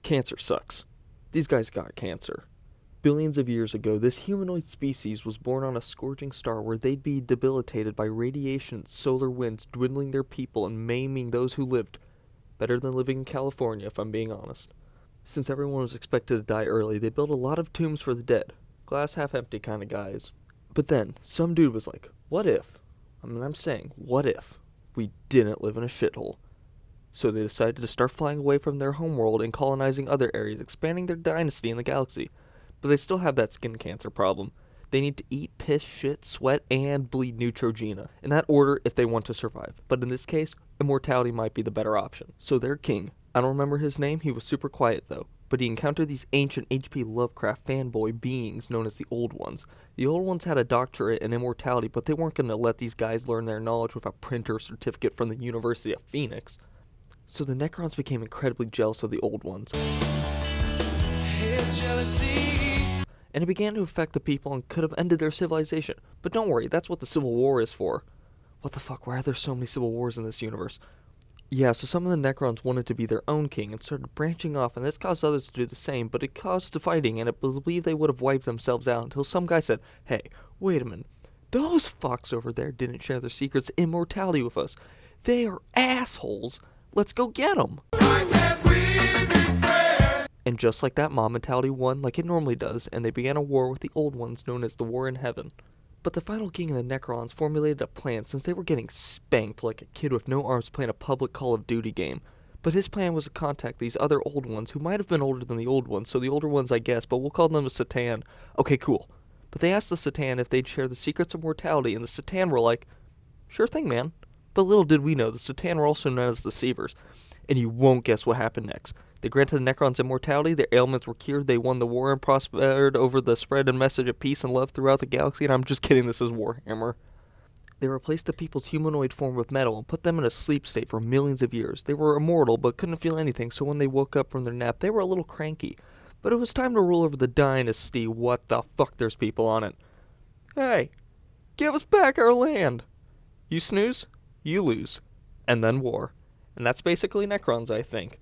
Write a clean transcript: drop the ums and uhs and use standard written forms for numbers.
Cancer sucks. These guys got cancer. Billions of years ago, this humanoid species was born on a scorching star where they'd be debilitated by radiation and solar winds dwindling their people and maiming those who lived. Better than living in California, if I'm being honest. Since everyone was expected to die early, they built a lot of tombs for the dead. Glass half empty kind of guys. But then, some dude was like, what if, what if we didn't live in a shithole? So they decided to start flying away from their homeworld and colonizing other areas, expanding their dynasty in the galaxy. But they still have that skin cancer problem. They need to eat, piss, shit, sweat, and bleed Neutrogena. In that order if they want to survive. But in this case, immortality might be the better option. So their king, I don't remember his name, he was super quiet though. But he encountered these ancient H.P. Lovecraft fanboy beings known as the Old Ones. The Old Ones had a doctorate in immortality, but they weren't going to let these guys learn their knowledge with a printer certificate from the University of Phoenix. So the Necrons became incredibly jealous of the Old Ones. And it began to affect the people and could have ended their civilization. But don't worry, that's what the Civil War is for. What the fuck, why are there so many civil wars in this universe? Yeah, so some of the Necrons wanted to be their own king and started branching off, and this caused others to do the same, but it caused fighting, and it was believed they would have wiped themselves out until some guy said, hey, wait a minute, those fucks over there didn't share their secrets of immortality with us. They are assholes. Let's go get them. And just like that, mob mentality won like it normally does, and they began a war with the Old Ones known as the War in Heaven. But the final king of the Necrons formulated a plan since they were getting spanked like a kid with no arms playing a public Call of Duty game. But his plan was to contact these other Old Ones who might have been older than the Old Ones, so the older ones I guess, but we'll call them the Satan. Okay, cool. But they asked the Satan if they'd share the secrets of mortality, and the Satan were like, sure thing, man. But little did we know, the Satan were also known as the Deceivers. And you won't guess what happened next. They granted the Necrons immortality, their ailments were cured, they won the war and prospered over the spread and message of peace and love throughout the galaxy, and I'm just kidding, this is Warhammer. They replaced the people's humanoid form with metal and put them in a sleep state for millions of years. They were immortal, but couldn't feel anything, so when they woke up from their nap, they were a little cranky. But it was time to rule over the dynasty. What the fuck, there's people on it. Hey, give us back our land! You snooze, you lose. And then war. And that's basically Necrons, I think.